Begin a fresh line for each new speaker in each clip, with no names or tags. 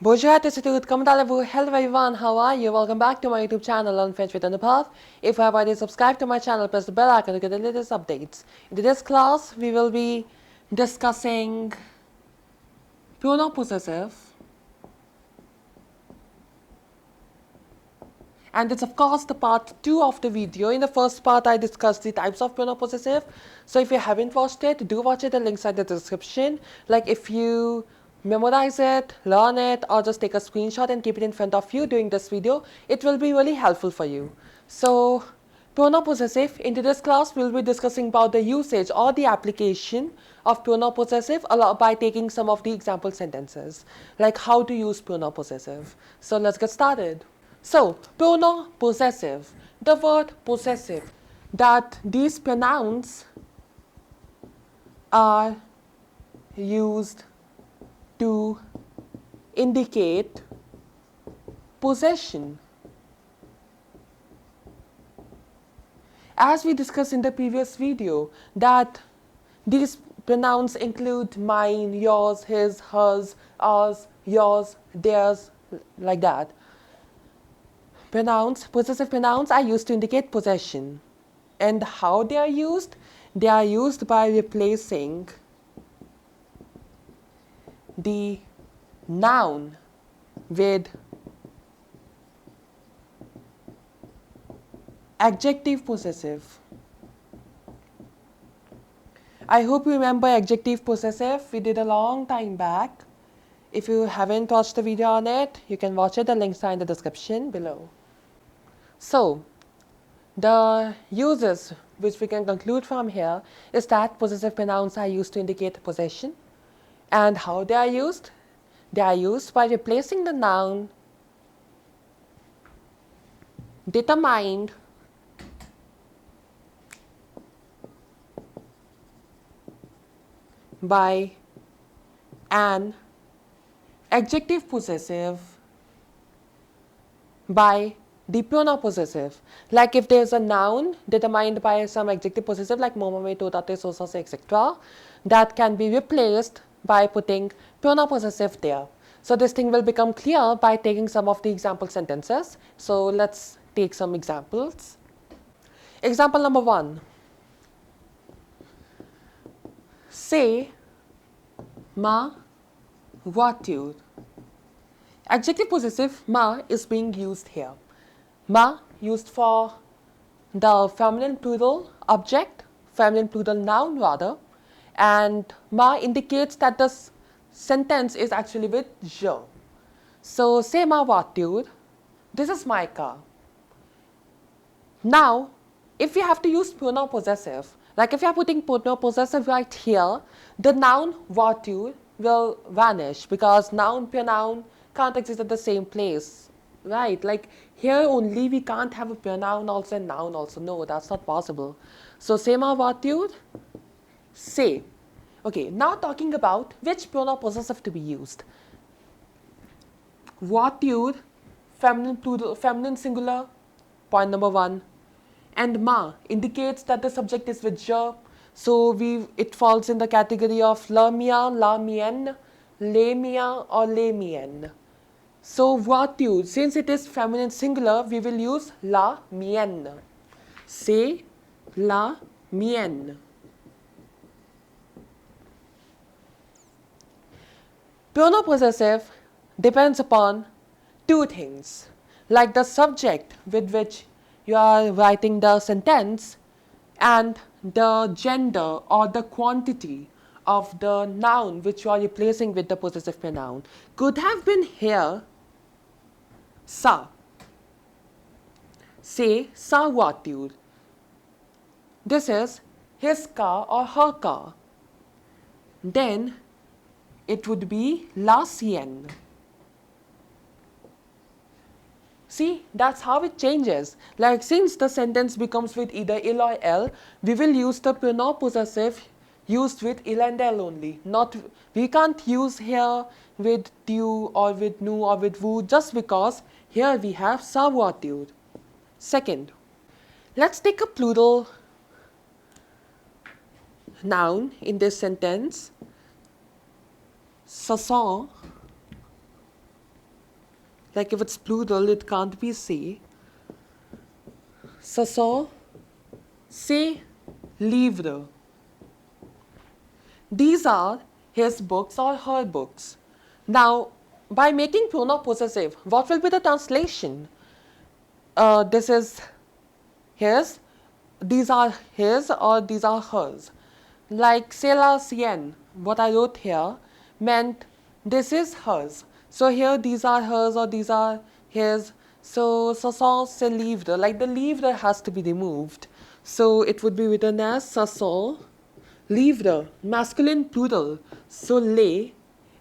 Bonjour à tous et toutes, comment allez-vous? Hello everyone, how are you? Welcome back to my YouTube channel Learn French with Anubhav. If you have already subscribed to my channel, press the bell icon to get the latest updates. In today's class, we will be discussing pronoun possessive. And it's of course the part 2 of the video. In the first part, I discussed the types of pronoun possessive. So if you haven't watched it, do watch it. The links are in the description. Like if you memorize it, learn it, or just take a screenshot and keep it in front of you during this video, it will be really helpful for you. So pronoun possessive, in today's class, we'll be discussing about the usage or the application of pronoun possessive by taking some of the example sentences, like how to use pronoun possessive. So let's get started. So, pronoun possessive, the word possessive, that these pronouns are used to indicate possession. As we discussed in the previous video, that these pronouns include mine, yours, his, hers, ours, yours, theirs, like that. Pronouns, possessive pronouns are used to indicate possession. And how they are used? They are used by replacing the noun with adjective possessive. I hope you remember adjective possessive. We did a long time back. If you haven't watched the video on it, you can watch it. The links are in the description below. So, the uses which we can conclude from here is that possessive pronouns are used to indicate possession. And how they are used? They are used by replacing the noun determined by an adjective possessive by the pronoun possessive. Like if there is a noun determined by some adjective possessive like momame, totate, sosase, etc., that can be replaced by putting pronoun possessive there. So this thing will become clear by taking some of the example sentences. So let's take some examples. Example number 1. Say ma voiture. Adjective possessive ma is being used here. Ma used for the feminine plural object, feminine plural noun rather, and ma indicates that the sentence is actually with je. So say ma voiture, this is my car. Now, if we have to use pronoun possessive, like if you are putting pronoun possessive right here, the noun voiture will vanish because noun pronoun can't exist at the same place, right? Like here only we can't have a pronoun also and noun also. No, that's not possible. So say ma voiture, say. Okay, now talking about which pronoun possessive to be used. Voiture, feminine plural, feminine singular, point number 1. And ma indicates that the subject is with je. So it falls in the category of leur, mien, la mienne, les miens or les miennes. So voiture, since it is feminine singular, we will use la mienne. Say la mienne. Pronoun possessive depends upon two things, like the subject with which you are writing the sentence and the gender or the quantity of the noun which you are replacing with the possessive pronoun. Could have been here sa. Say sa voiture. This is his car or her car. Then it would be la sienne. See, that's how it changes. Like since the sentence becomes with either il or el, we will use the pronoun possessive used with il and el only. We can't use here with tu or with nu or with vous just because here we have sa voiture. Second, let's take a plural noun in this sentence. Sasso Like if it's plural, it can't be c'est. Sasso, ses livres. These are his books or her books. Now, by making pronoun possessive, what will be the translation? This is his, these are his or these are hers. Like c'est la sienne, what I wrote here meant this is hers. So here these are hers or these are his. So ce sont ses livres, like the livre has to be removed. So it would be written as ce sont livres, masculine plural. So les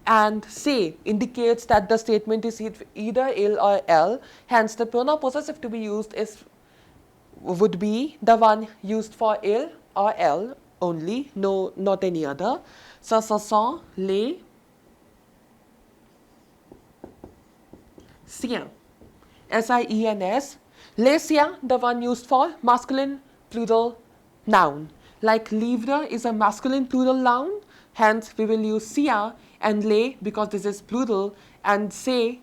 and say indicates that the statement is either il or elle. Hence the pronoun possessive to be used would be the one used for il or elle only, no, not any other. So ce sont les siens, S-I-E-N-S. Les siens, the one used for masculine plural noun. Like livre is a masculine plural noun, hence we will use sien and les because this is plural, and say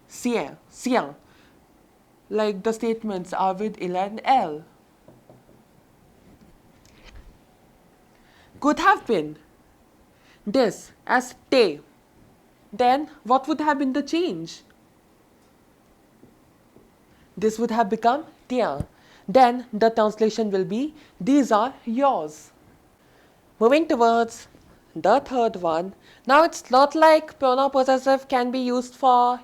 sien, sien. Like the statements are with il and elle. Could have been this as te. Then what would have been the change? This would have become tiens. Then the translation will be these are yours. Moving towards the third one. Now it's not like pronoun possessive can be used for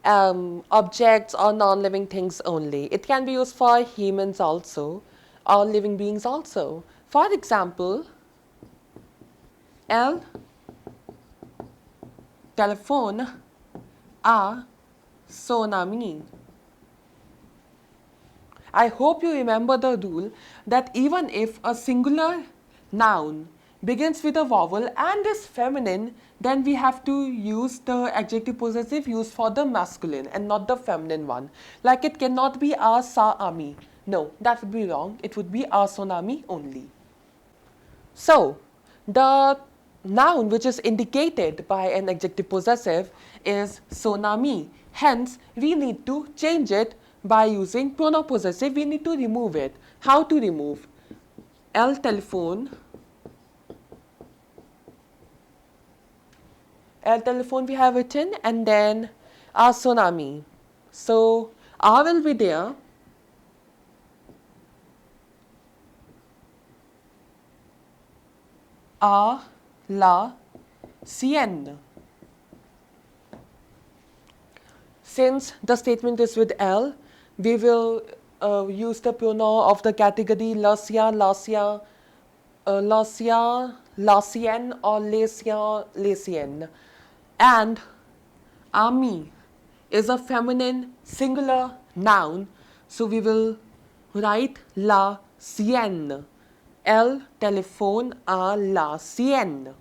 objects or non-living things only. It can be used for humans also or living beings also. For example, elle téléphone à son ami. I hope you remember the rule that even if a singular noun begins with a vowel and is feminine, then we have to use the adjective possessive used for the masculine and not the feminine one. Like it cannot be a sa ami. No, that would be wrong. It would be a son ami only. So, the noun which is indicated by an adjective possessive is son ami. Hence, we need to change it by using pronoun possessive. We need to remove it. How to remove? Elle téléphone. Elle téléphone we have written, and then a son ami. So a will be there. A, la, sienne. Since the statement is with elle, we will use the pronoun of the category la sien, la sien, la sien, la sienne, or les siens, les siennes. And ami is a feminine singular noun, so we will write la sienne. Elle téléphone à la sienne.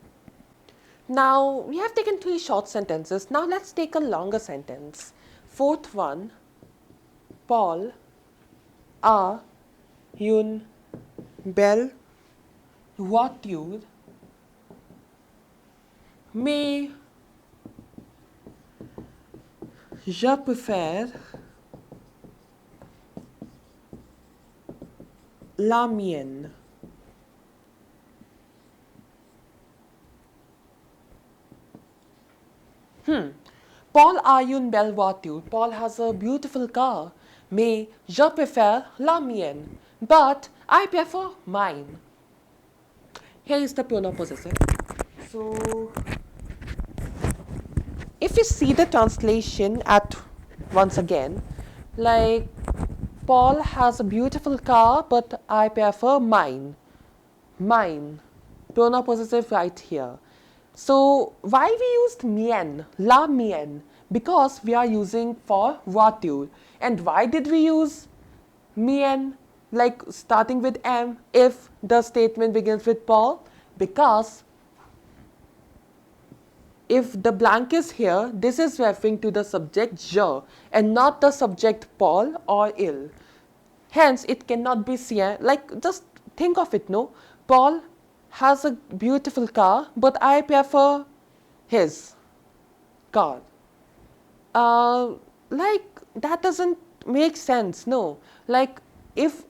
Now we have taken 3 short sentences. Now let's take a longer sentence. Fourth one, Paul a une belle voiture, mais je préfère la mienne. Paul a une belle voiture. Paul has a beautiful car. Mais je préfère la mienne. But I prefer mine. Here is the pronoun possessive. So, if you see the translation once again, like Paul has a beautiful car, but I prefer mine. Mine. Pronoun possessive right here. So why we used mienne, la mienne? Because we are using for voiture. And why did we use mienne, like starting with M, if the statement begins with Paul? Because if the blank is here, this is referring to the subject je and not the subject Paul or il. Hence, it cannot be sien. Like, just think of it, no? Paul has a beautiful car, but I prefer his car. Uh, like, that doesn't make sense, no. Like, if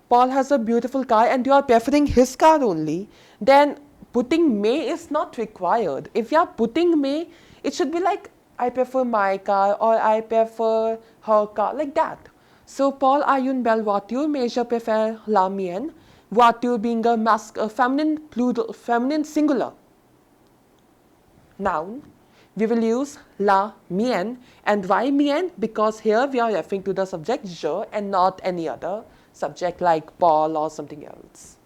Paul has a beautiful car and you are preferring his car only, then putting may is not required. If you are putting may, it should be like, I prefer my car or I prefer her car, like that. So Paul a une belle voiture, mais je préfère la mienne. Voiture being a feminine plural, feminine singular noun, we will use la mienne. And why mienne? Because here we are referring to the subject je and not any other subject like Paul or something else.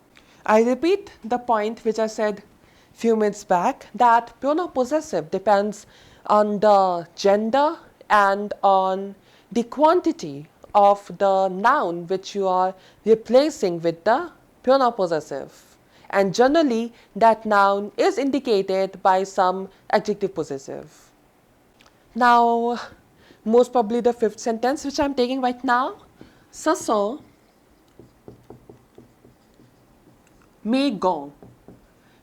I repeat the point which I said few minutes back, that pronoun possessive depends on the gender and on the quantity of the noun which you are replacing with the pronoun possessive. And generally, that noun is indicated by some adjective possessive. Now, most probably the fifth sentence which I'm taking right now. Sasso mes gants.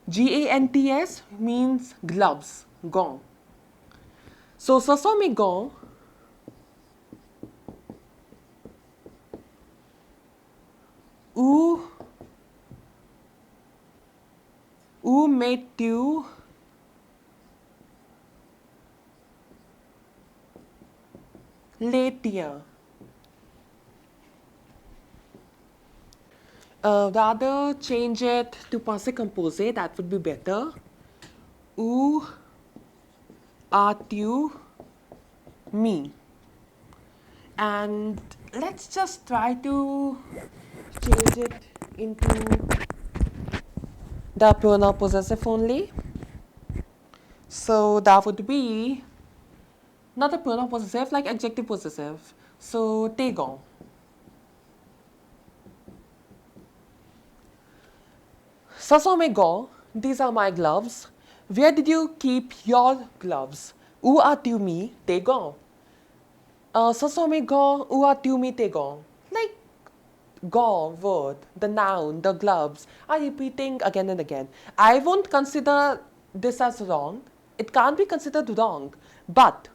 Gants means gloves, gants. So, Sasso mes gants où mets-tu les tiens? Rather change it to passé composé, that would be better. Où as-tu mis? And let's just try to change it into the pronoun possessive only. So that would be not a pronoun possessive, like adjective possessive. So tes gants. Ce sont mes gants. These are my gloves. Where did you keep your gloves? Où as-tu mis tes gants? Ce sont mes gants. Où as-tu mis tes gants? Like, gants word, the noun, the gloves are repeating again and again. I won't consider this as wrong. It can't be considered wrong. But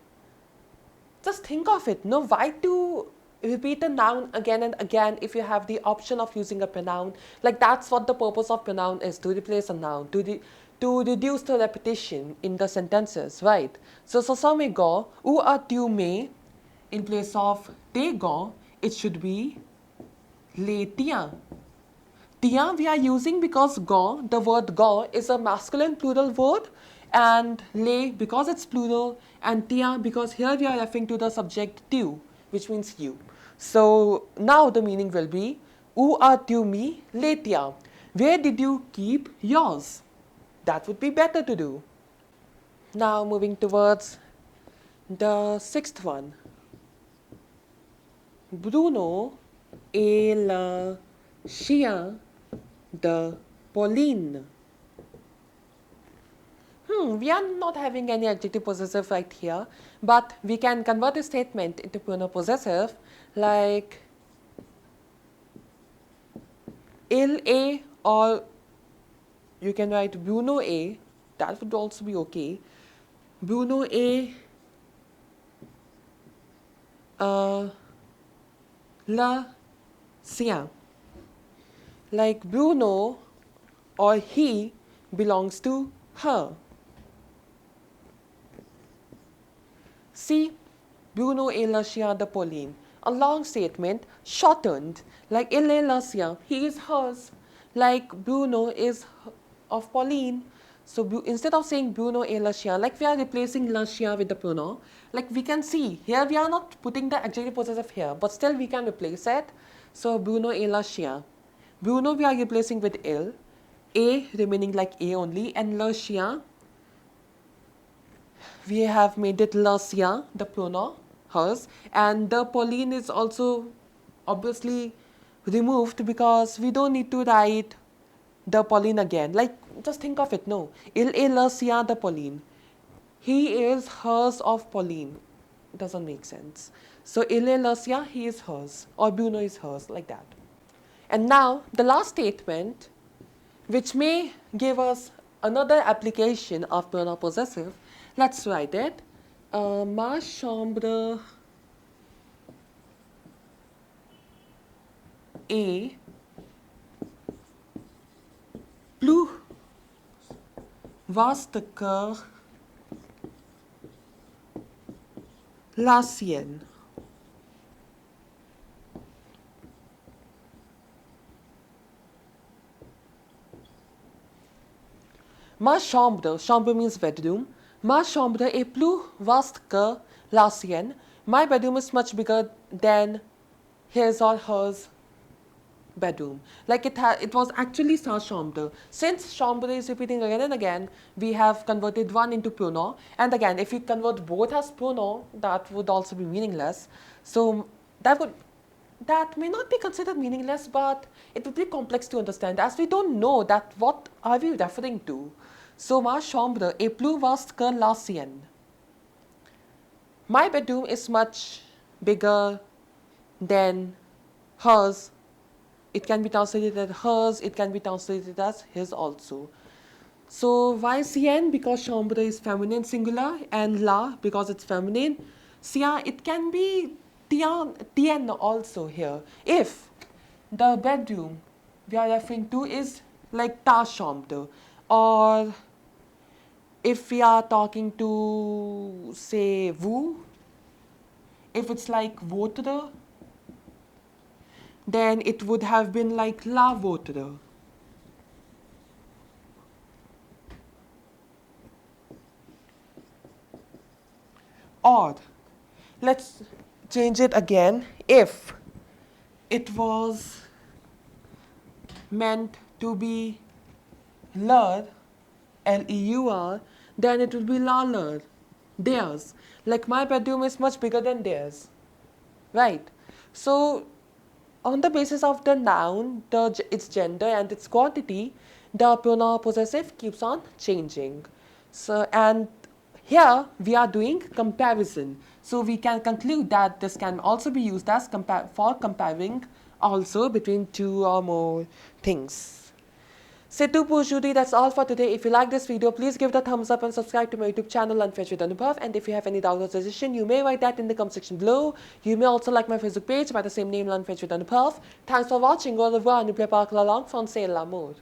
just think of it. No, why to repeat a noun again and again if you have the option of using a pronoun? Like, that's what the purpose of pronoun is, to replace a noun, to reduce the repetition in the sentences, right? So, ce sont mes gants. Où as-tu mis? In place of tes gants, it should be les tiens. Tiens we are using because gants, the word gants is a masculine plural word, and les because it's plural, and tiens because here we are referring to the subject tu, which means you. So now the meaning will be où as-tu mis les tiens? Where did you keep yours? That would be better to do. Now moving towards the sixth one. Bruno est le chien de Pauline. We are not having any adjective possessive right here, but we can convert the statement into pronoun possessive, like il est, or you can write Bruno est, that would also be okay. Bruno est le sien. Like Bruno or he belongs to her. See, Bruno est le chien de Pauline. A long statement shortened, like il est le sien, he is hers. Like Bruno is of Pauline. So instead of saying Bruno est le chien, like we are replacing le chien with the pronoun, like we can see here we are not putting the adjective possessive here, but still we can replace it. So Bruno est le chien. Bruno we are replacing with il, a remaining like a only, and le chien we have made it le sien, the pronoun, hers, and the Pauline is also obviously removed because we don't need to write the Pauline again. Like, just think of it, no. Il est le sien de Pauline. He is hers of Pauline. Doesn't make sense. So, il est le sien, he is hers, or Bruno is hers, like that. And now, the last statement, which may give us another application of pronoun possessive, let's write it. Ma chambre est plus vaste que la sienne. Ma chambre, chambre means bedroom. Ma chambre est plus vaste que la sienne. My bedroom is much bigger than his or hers bedroom. Like it was actually sa chambre. Since chambre is repeating again and again, we have converted one into pronoun. And again, if you convert both as pronoun, that would also be meaningless. So that may not be considered meaningless, but it would be complex to understand as we don't know that what are we referring to. So ma chambre est plus vaste que la sienne. My bedroom is much bigger than hers. It can be translated as hers, it can be translated as his also. So why sien? Because chambre is feminine singular, and la because it's feminine. Sien, it can be tiens also here. If the bedroom we are referring to is like ta chambre, or if we are talking to say vous, if it's like votre, then it would have been like la vôtre. Or let's change it again. If it was meant to be leur, L-E-U-R, then it will be la leur, theirs. Like my bedroom is much bigger than theirs, right? So on the basis of the noun, its gender and its quantity, the pronoun possessive keeps on changing. So, and here we are doing comparison. So we can conclude that this can also be used as for comparing also between two or more things. C'est tout pour aujourd'hui. That's all for today. If you like this video, please give it a thumbs up and subscribe to my YouTube channel Lunch with Anubhav. And if you have any doubt or suggestion, you may write that in the comment section below. You may also like my Facebook page by the same name Lunch with Anubhav. Thanks for watching. Au revoir. N'oubliez pas que la langue française est l'amour.